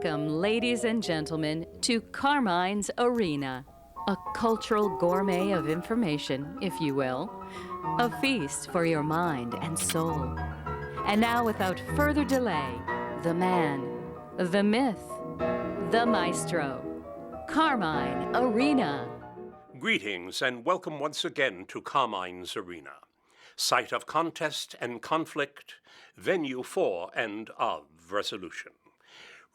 Welcome, ladies and gentlemen, to Carmines Arena, a cultural gourmet of information, if you will, a feast for your mind and soul. And now, without further delay, the man, the myth, the maestro, Carmine Arena. Greetings and welcome once again to Carmines Arena, site of contest and conflict, venue for and of resolution.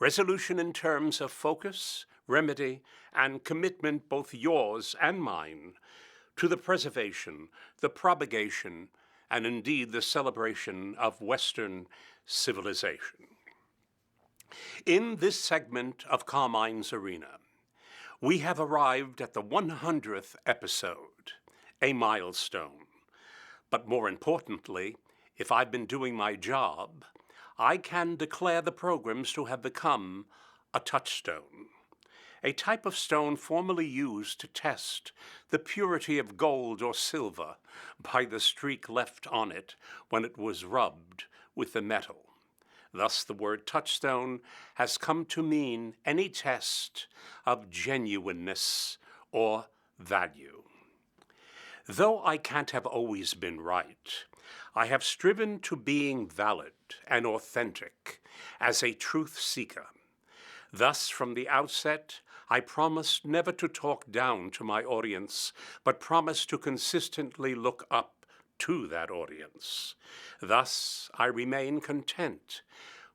Resolution in terms of focus, remedy, and commitment, both yours and mine, to the preservation, the propagation, and indeed the celebration of Western civilization. In this segment of Carmines Arena, we have arrived at the 100th episode, a milestone. But more importantly, if I've been doing my job, I can declare the programs to have become a touchstone, a type of stone formerly used to test the purity of gold or silver by the streak left on it when it was rubbed with the metal. Thus, the word touchstone has come to mean any test of genuineness or value. Though I can't have always been right, I have striven to being valid and authentic as a truth seeker. Thus, from the outset, I promised never to talk down to my audience, but promised to consistently look up to that audience. Thus, I remain content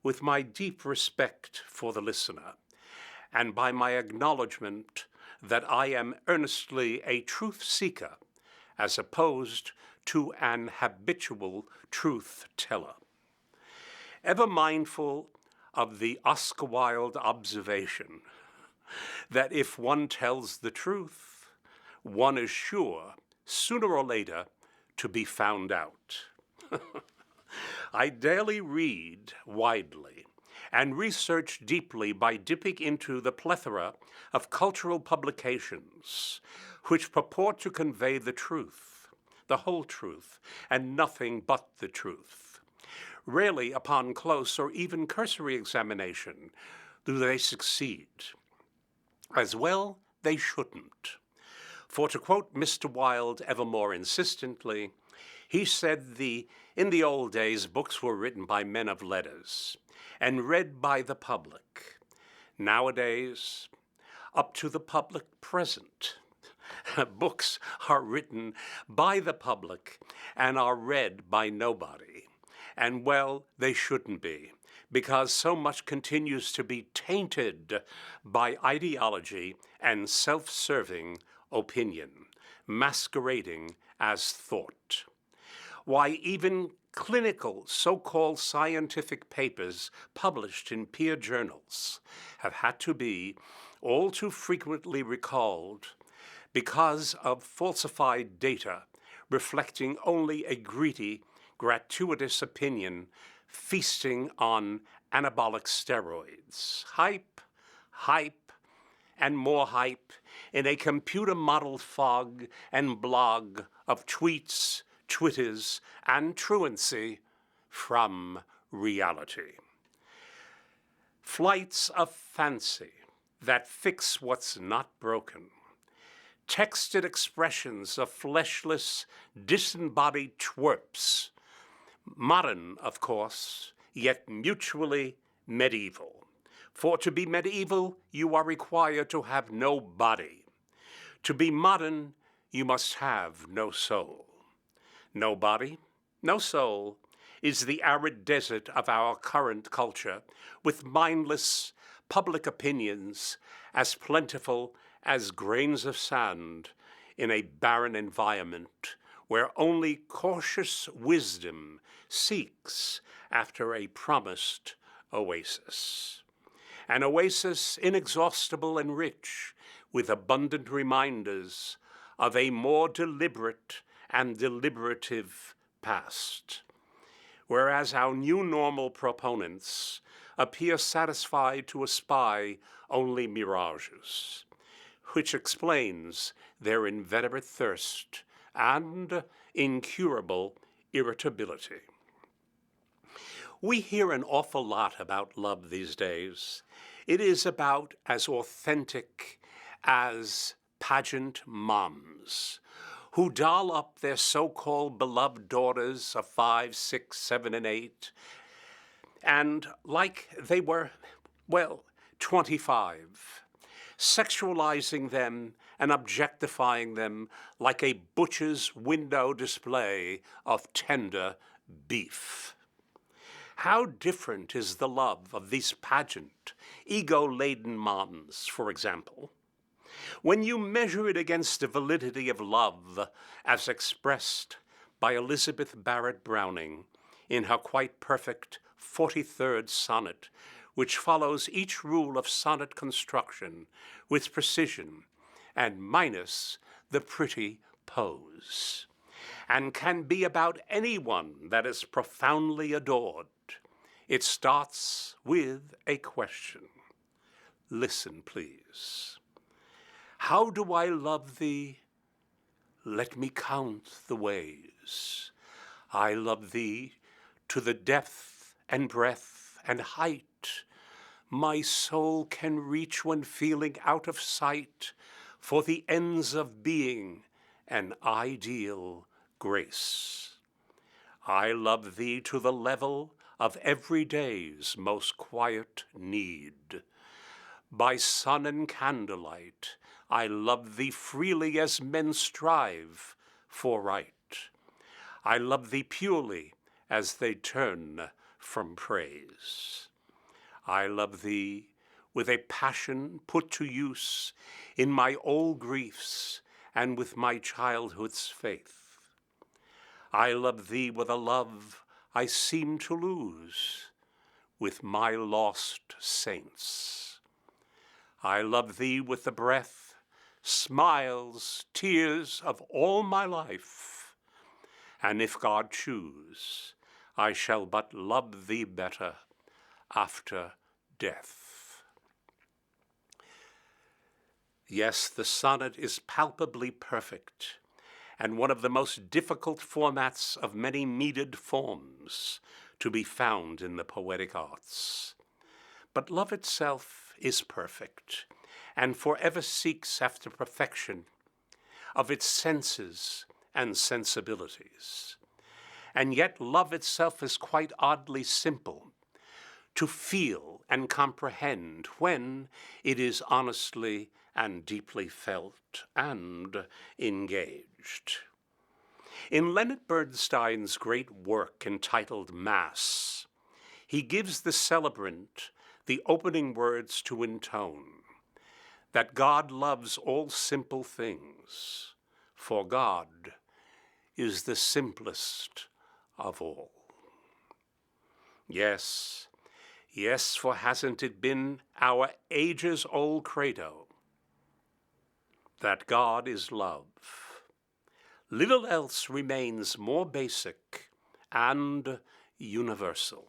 with my deep respect for the listener, and by my acknowledgement that I am earnestly a truth seeker, as opposed to an habitual truth teller. Ever mindful of the Oscar Wilde observation that if one tells the truth, one is sure, sooner or later, to be found out. I daily read widely and research deeply by dipping into the plethora of cultural publications which purport to convey the truth, the whole truth, and nothing but the truth. Rarely, upon close or even cursory examination, do they succeed. As well, they shouldn't. For to quote Mr. Wilde ever more insistently, he said in the old days, books were written by men of letters and read by the public. Nowadays, up to the public present, books are written by the public and are read by nobody. And well, they shouldn't be, because so much continues to be tainted by ideology and self-serving opinion, masquerading as thought. Why, even clinical so-called scientific papers published in peer journals have had to be all too frequently recalled because of falsified data reflecting only a greedy, gratuitous opinion feasting on anabolic steroids. Hype, and more hype in a computer-modeled fog and blog of tweets, twitters, and truancy from reality. Flights of fancy that fix what's not broken. Texted expressions of fleshless, disembodied twerps. Modern, of course, yet mutually medieval. For to be medieval, you are required to have no body. To be modern, you must have no soul. No body, no soul is the arid desert of our current culture, with mindless public opinions as plentiful as grains of sand in a barren environment where only cautious wisdom seeks after a promised oasis. An oasis inexhaustible and rich with abundant reminders of a more deliberate and deliberative past. Whereas our new normal proponents appear satisfied to espy only mirages, which explains their inveterate thirst and incurable irritability. We hear an awful lot about love these days. It is about as authentic as pageant moms who doll up their so-called beloved daughters of 5, 6, 7, and 8, and like they were, 25, sexualizing them and objectifying them like a butcher's window display of tender beef. How different is the love of these pageant, ego-laden moms, for example, when you measure it against the validity of love as expressed by Elizabeth Barrett Browning in her quite perfect 43rd sonnet, which follows each rule of sonnet construction with precision and minus the pretty pose, and can be about anyone that is profoundly adored. It starts with a question. Listen, please. How do I love thee? Let me count the ways. I love thee to the depth and breadth and height my soul can reach when feeling out of sight for the ends of being an ideal grace. I love thee to the level of every day's most quiet need. By sun and candlelight, I love thee freely as men strive for right. I love thee purely as they turn from praise. I love thee with a passion put to use in my old griefs and with my childhood's faith. I love thee with a love I seem to lose with my lost saints. I love thee with the breath, smiles, tears of all my life, and if God choose, I shall but love thee better after death. Yes, the sonnet is palpably perfect, and one of the most difficult formats of many metered forms to be found in the poetic arts. But love itself is perfect, and forever seeks after perfection of its senses and sensibilities. And yet love itself is quite oddly simple to feel and comprehend when it is honestly and deeply felt and engaged. In Leonard Bernstein's great work entitled Mass, he gives the celebrant the opening words to intone, that God loves all simple things, for God is the simplest of all. Yes, for hasn't it been our ages-old credo that God is love? Little else remains more basic and universal.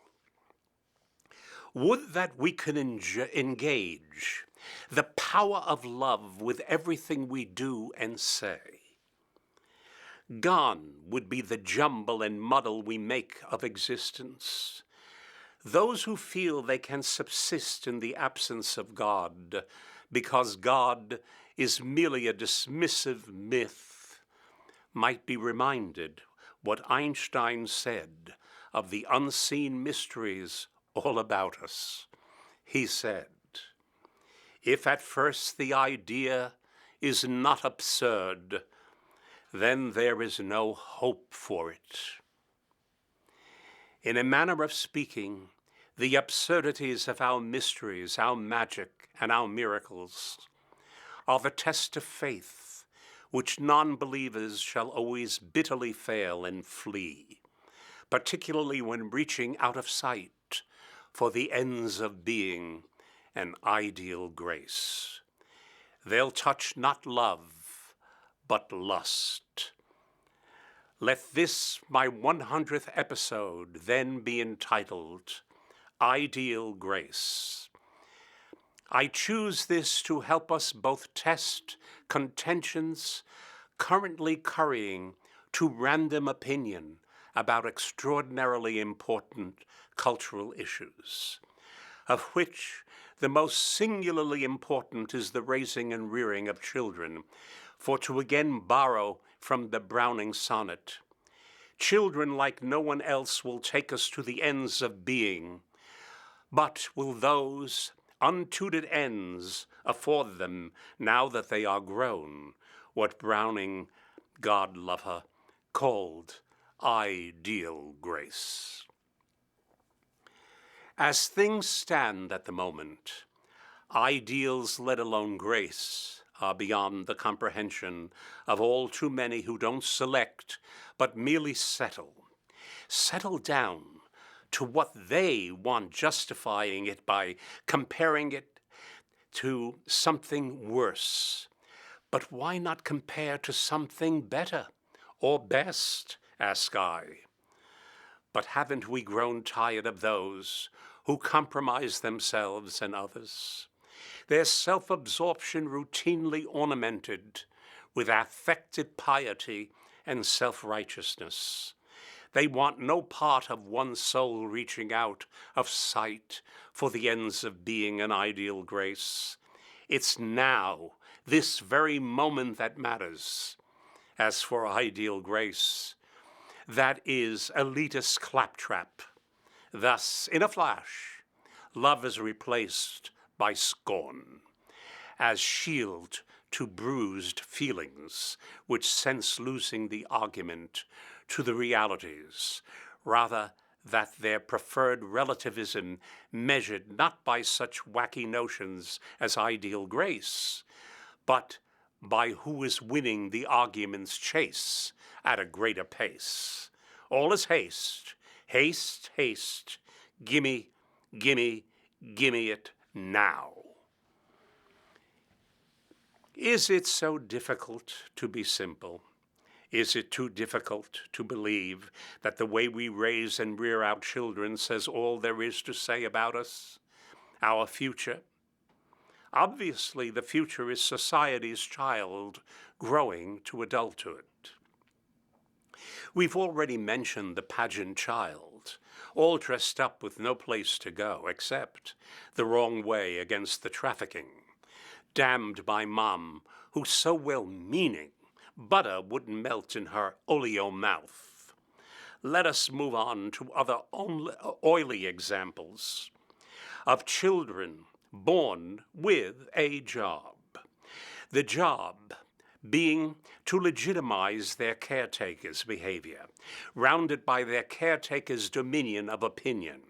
Would that we could engage the power of love with everything we do and say. Gone would be the jumble and muddle we make of existence. Those who feel they can subsist in the absence of God because God is merely a dismissive myth might be reminded what Einstein said of the unseen mysteries all about us. He said, if at first the idea is not absurd, then there is no hope for it. In a manner of speaking, the absurdities of our mysteries, our magic, and our miracles are the test of faith, which non-believers shall always bitterly fail and flee, particularly when reaching out of sight for the ends of being an ideal grace. They'll touch not love, but lust. Let this, my 100th episode, then be entitled Ideal Grace. I choose this to help us both test contentions currently currying to random opinion about extraordinarily important cultural issues, of which the most singularly important is the raising and rearing of children, for to again borrow from the Browning sonnet, children like no one else will take us to the ends of being, but will those untutored ends afford them now that they are grown, what Browning, God love her, called ideal grace. As things stand at the moment, ideals, let alone grace, are beyond the comprehension of all too many who don't select, but merely settle down to what they want, justifying it by comparing it to something worse. But why not compare to something better or best, ask I. But haven't we grown tired of those who compromise themselves and others? Their self-absorption routinely ornamented with affected piety and self-righteousness. They want no part of one soul reaching out of sight for the ends of being an ideal grace. It's now, this very moment, that matters. As for ideal grace, that is elitist claptrap. Thus, in a flash, love is replaced by scorn, as shield to bruised feelings, which sense losing the argument to the realities, rather that their preferred relativism measured not by such wacky notions as ideal grace, but by who is winning the argument's chase at a greater pace. All is haste, haste, haste, gimme, gimme, gimme it now. Is it so difficult to be simple? Is it too difficult to believe that the way we raise and rear our children says all there is to say about us, our future? Obviously, the future is society's child growing to adulthood. We've already mentioned the pageant child, all dressed up with no place to go except the wrong way against the trafficking, damned by mom, who's so well-meaning, butter wouldn't melt in her oleo mouth. Let us move on to other oily examples of children born with a job. The job being to legitimize their caretaker's behavior, rounded by their caretaker's dominion of opinion,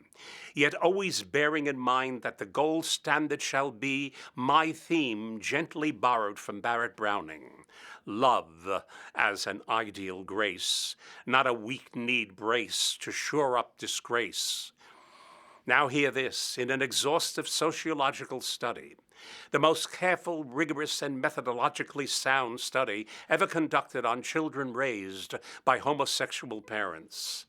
yet always bearing in mind that the gold standard shall be my theme, gently borrowed from Barrett Browning, love as an ideal grace, not a weak-kneed brace to shore up disgrace. Now hear this, in an exhaustive sociological study, the most careful, rigorous, and methodologically sound study ever conducted on children raised by homosexual parents,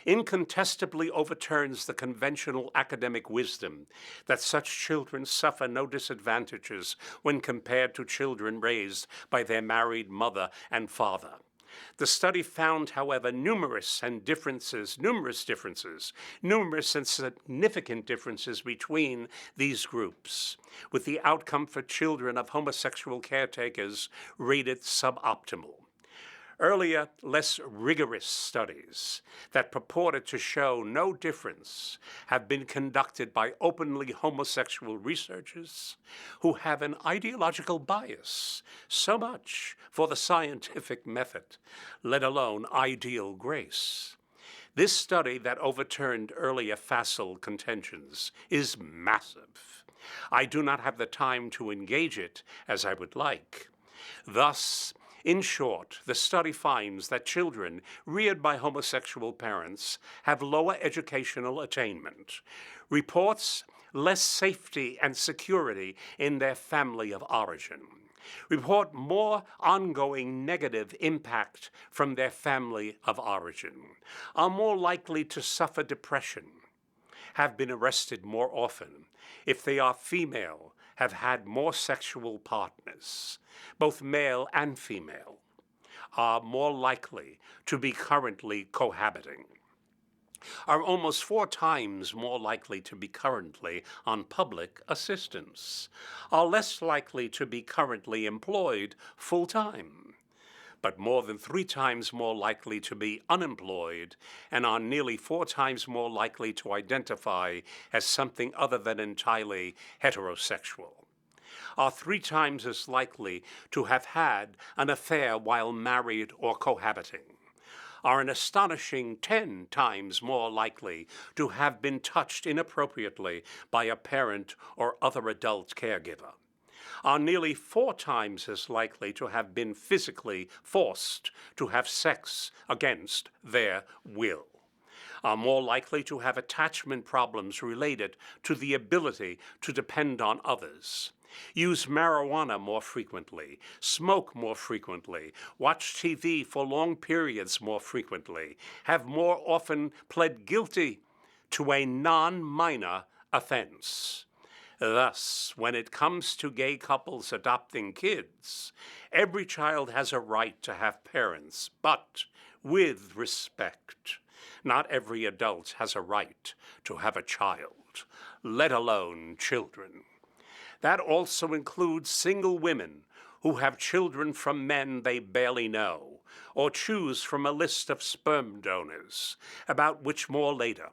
incontestably overturns the conventional academic wisdom that such children suffer no disadvantages when compared to children raised by their married mother and father. The study found, however, numerous and significant differences between these groups, with the outcome for children of homosexual caretakers rated suboptimal. Earlier, less rigorous studies that purported to show no difference have been conducted by openly homosexual researchers who have an ideological bias, so much for the scientific method, let alone ideal grace. This study that overturned earlier facile contentions is massive. I do not have the time to engage it as I would like. Thus, in short, the study finds that children reared by homosexual parents have lower educational attainment, reports less safety and security in their family of origin, report more ongoing negative impact from their family of origin, are more likely to suffer depression, have been arrested more often, if they are female, have had more sexual partners, both male and female, are more likely to be currently cohabiting. are almost 4 times more likely to be currently on public assistance, are less likely to be currently employed full-time, but more than 3 times more likely to be unemployed, and are nearly 4 times more likely to identify as something other than entirely heterosexual, are 3 times as likely to have had an affair while married or cohabiting, are an astonishing 10 times more likely to have been touched inappropriately by a parent or other adult caregiver, are nearly 4 times as likely to have been physically forced to have sex against their will, are more likely to have attachment problems related to the ability to depend on others, use marijuana more frequently, smoke more frequently, watch TV for long periods more frequently, have more often pled guilty to a non-minor offense. Thus, when it comes to gay couples adopting kids, every child has a right to have parents, but with respect. Not every adult has a right to have a child, let alone children. That also includes single women who have children from men they barely know, or choose from a list of sperm donors, about which more later.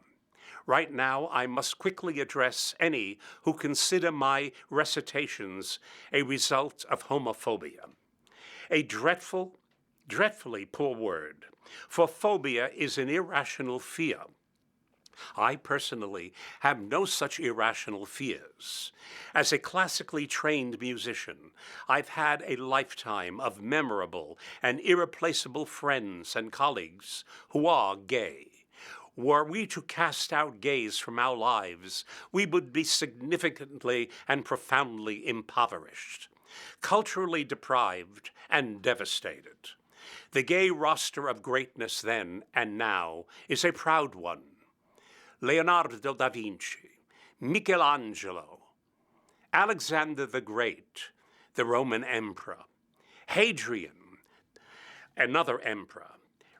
Right now, I must quickly address any who consider my recitations a result of homophobia. A dreadfully poor word, for phobia is an irrational fear. I personally have no such irrational fears. As a classically trained musician, I've had a lifetime of memorable and irreplaceable friends and colleagues who are gay. Were we to cast out gays from our lives, we would be significantly and profoundly impoverished, culturally deprived, and devastated. The gay roster of greatness then and now is a proud one. Leonardo da Vinci, Michelangelo, Alexander the Great, the Roman Emperor, Hadrian, another emperor,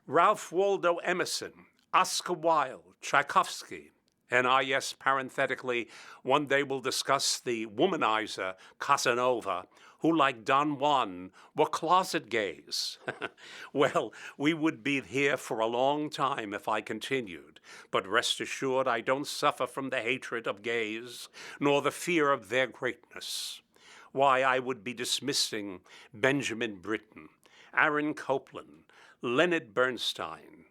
Ralph Waldo Emerson, Oscar Wilde, Tchaikovsky, and yes, parenthetically, one day we'll discuss the womanizer Casanova, who, like Don Juan, were closet gays. Well, we would be here for a long time if I continued, but rest assured I don't suffer from the hatred of gays, nor the fear of their greatness. Why, I would be dismissing Benjamin Britten, Aaron Copland, Leonard Bernstein,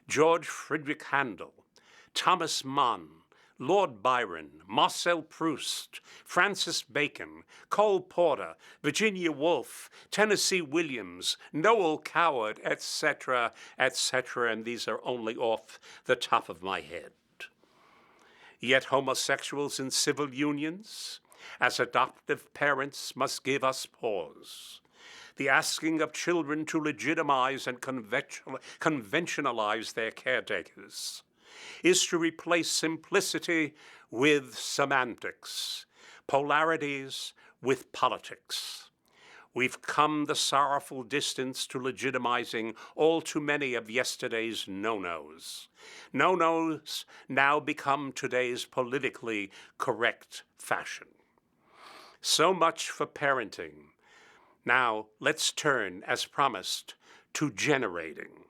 George Friedrich Handel, Thomas Mann, Lord Byron, Marcel Proust, Francis Bacon, Cole Porter, Virginia Woolf, Tennessee Williams, Noel Coward, etc., etc., and these are only off the top of my head. Yet homosexuals in civil unions, as adoptive parents, must give us pause. The asking of children to legitimize and conventionalize their caretakers is to replace simplicity with semantics, polarities with politics. We've come the sorrowful distance to legitimizing all too many of yesterday's no-nos. No-nos now become today's politically correct fashion. So much for parenting. Now, let's turn, as promised, to generating.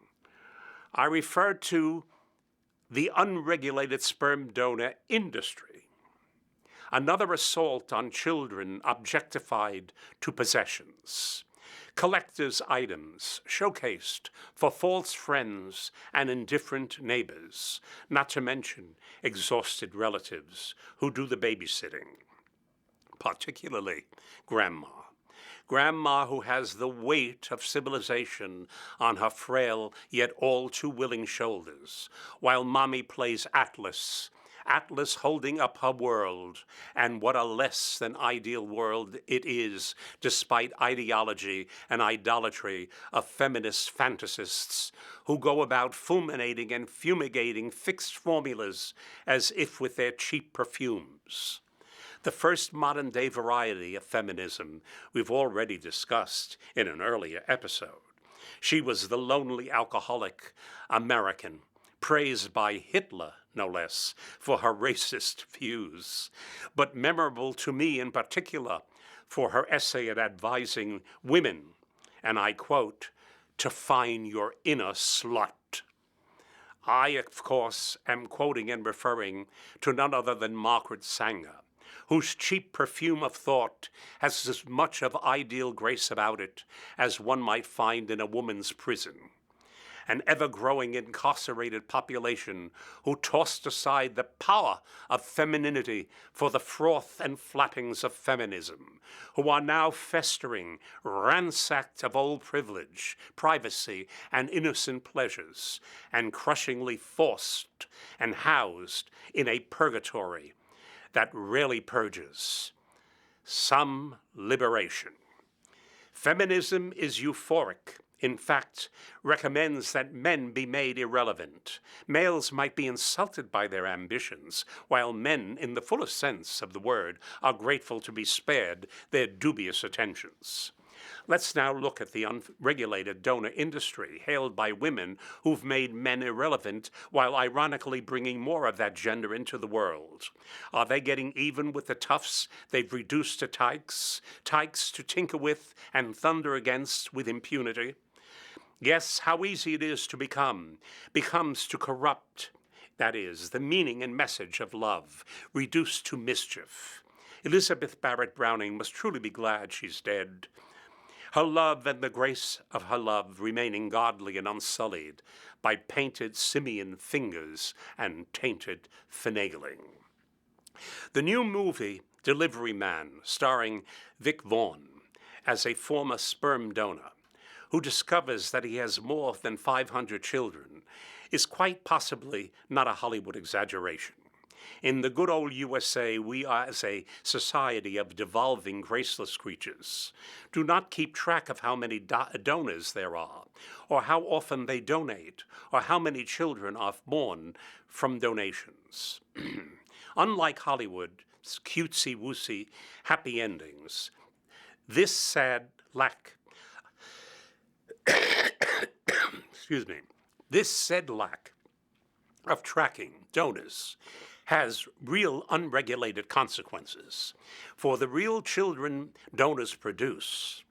I refer to the unregulated sperm donor industry, another assault on children objectified to possessions, collector's items showcased for false friends and indifferent neighbors, not to mention exhausted relatives who do the babysitting, particularly grandma. Grandma who has the weight of civilization on her frail yet all too willing shoulders, while mommy plays Atlas holding up her world, and what a less than ideal world it is, despite ideology and idolatry of feminist fantasists who go about fulminating and fumigating fixed formulas as if with their cheap perfumes. The first modern-day variety of feminism we've already discussed in an earlier episode. She was the lonely alcoholic American, praised by Hitler, no less, for her racist views, but memorable to me in particular for her essay advising women, and I quote, to find your inner slut. I, of course, am quoting and referring to none other than Margaret Sanger, whose cheap perfume of thought has as much of ideal grace about it as one might find in a woman's prison. An ever-growing incarcerated population who tossed aside the power of femininity for the froth and flappings of feminism, who are now festering, ransacked of old privilege, privacy, and innocent pleasures, and crushingly forced and housed in a purgatory that rarely purges. Some liberation. Feminism is euphoric. In fact, recommends that men be made irrelevant. Males might be insulted by their ambitions, while men, in the fullest sense of the word, are grateful to be spared their dubious attentions. Let's now look at the unregulated donor industry, hailed by women who've made men irrelevant while ironically bringing more of that gender into the world. Are they getting even with the toughs they've reduced to tykes to tinker with and thunder against with impunity? Yes, how easy it is to becomes to corrupt, that is, the meaning and message of love, reduced to mischief. Elizabeth Barrett Browning must truly be glad she's dead. Her love and the grace of her love remaining godly and unsullied by painted simian fingers and tainted finagling. The new movie, Delivery Man, starring Vic Vaughn as a former sperm donor who discovers that he has more than 500 children, is quite possibly not a Hollywood exaggeration. In the good old USA, we are, as a society of devolving, graceless creatures, do not keep track of how many donors there are, or how often they donate, or how many children are born from donations. Unlike Hollywood's cutesy-woosy happy endings, this sad lack this said lack of tracking donors has real unregulated consequences for the real children donors produce.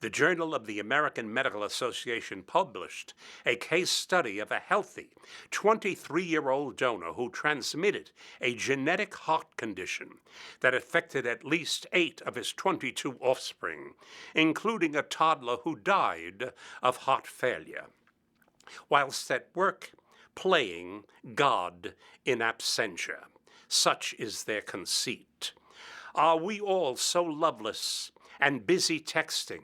The Journal of the American Medical Association published a case study of a healthy 23-year-old donor who transmitted a genetic heart condition that affected at least 8 of his 22 offspring, including a toddler who died of heart failure. Whilst at work, playing God in absentia. Such is their conceit. Are we all so loveless and busy texting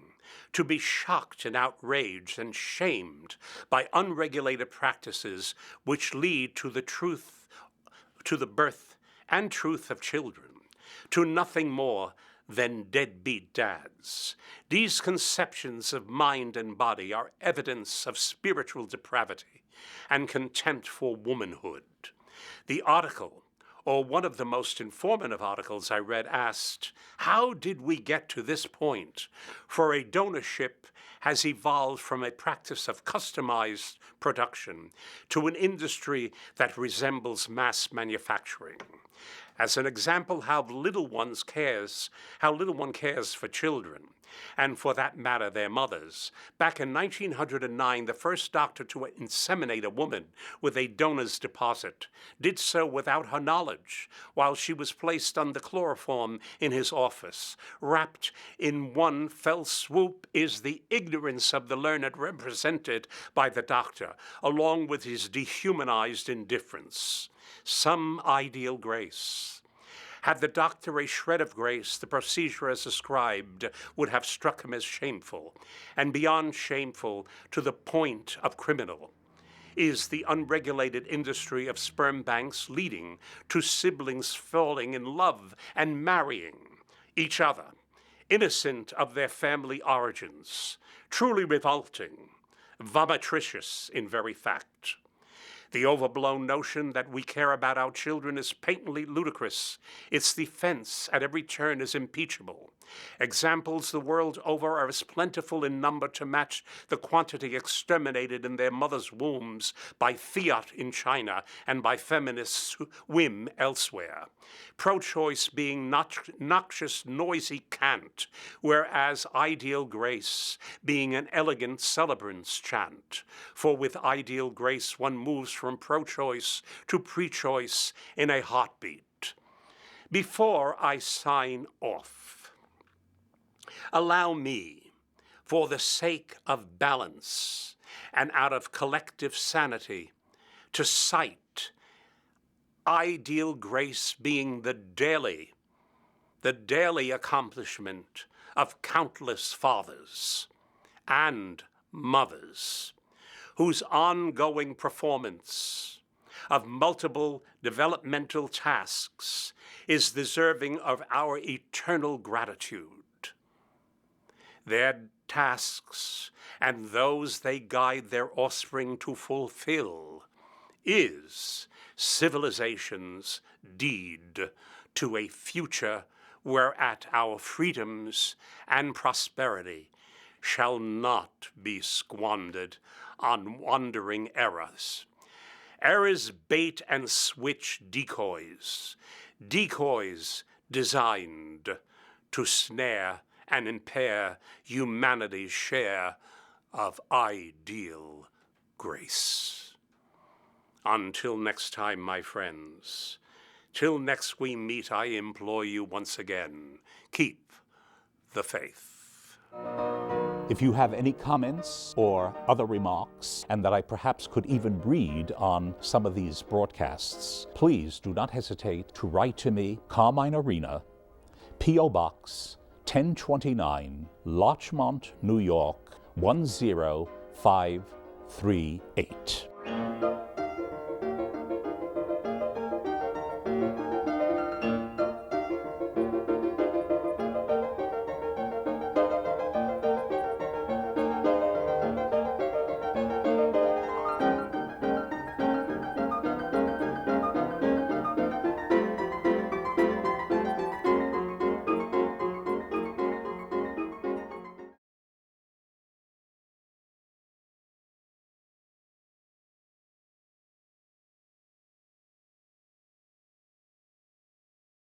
to be shocked and outraged and shamed by unregulated practices which lead to the birth and truth of children, to nothing more than deadbeat dads? These conceptions of mind and body are evidence of spiritual depravity and contempt for womanhood. The article, or one of the most informative articles I read, asked, how did we get to this point? For a donorship has evolved from a practice of customized production to an industry that resembles mass manufacturing. As an example, how little one cares for children, and for that matter, their mothers. Back in 1909, the first doctor to inseminate a woman with a donor's deposit did so without her knowledge, while she was placed under chloroform in his office. Wrapped in one fell swoop is the ignorance of the learned represented by the doctor, along with his dehumanized indifference. Some ideal grace. Had the doctor a shred of grace, the procedure as ascribed would have struck him as shameful, and beyond shameful to the point of criminal. Is the unregulated industry of sperm banks leading to siblings falling in love and marrying each other, innocent of their family origins? Truly revolting, vomitricious in very fact. The overblown notion that we care about our children is patently ludicrous. Its defense at every turn is impeachable. Examples the world over are as plentiful in number to match the quantity exterminated in their mothers' wombs by fiat in China and by feminists' whim elsewhere. Pro-choice being noxious, noisy cant, whereas ideal grace being an elegant celebrant's chant. For with ideal grace one moves from pro-choice to pre-choice in a heartbeat. Before I sign off, allow me, for the sake of balance and out of collective sanity, to cite ideal grace being the daily accomplishment of countless fathers and mothers whose ongoing performance of multiple developmental tasks is deserving of our eternal gratitude. Their tasks and those they guide their offspring to fulfill is civilization's deed to a future whereat our freedoms and prosperity shall not be squandered on wandering errors. Errors bait and switch decoys, decoys designed to snare and impair humanity's share of ideal grace. Until next time, my friends, till next we meet, I implore you once again, keep the faith. If you have any comments or other remarks, and that I perhaps could even read on some of these broadcasts, please do not hesitate to write to me, Carmine Arena, P.O. Box 1029, Larchmont, New York, 10538.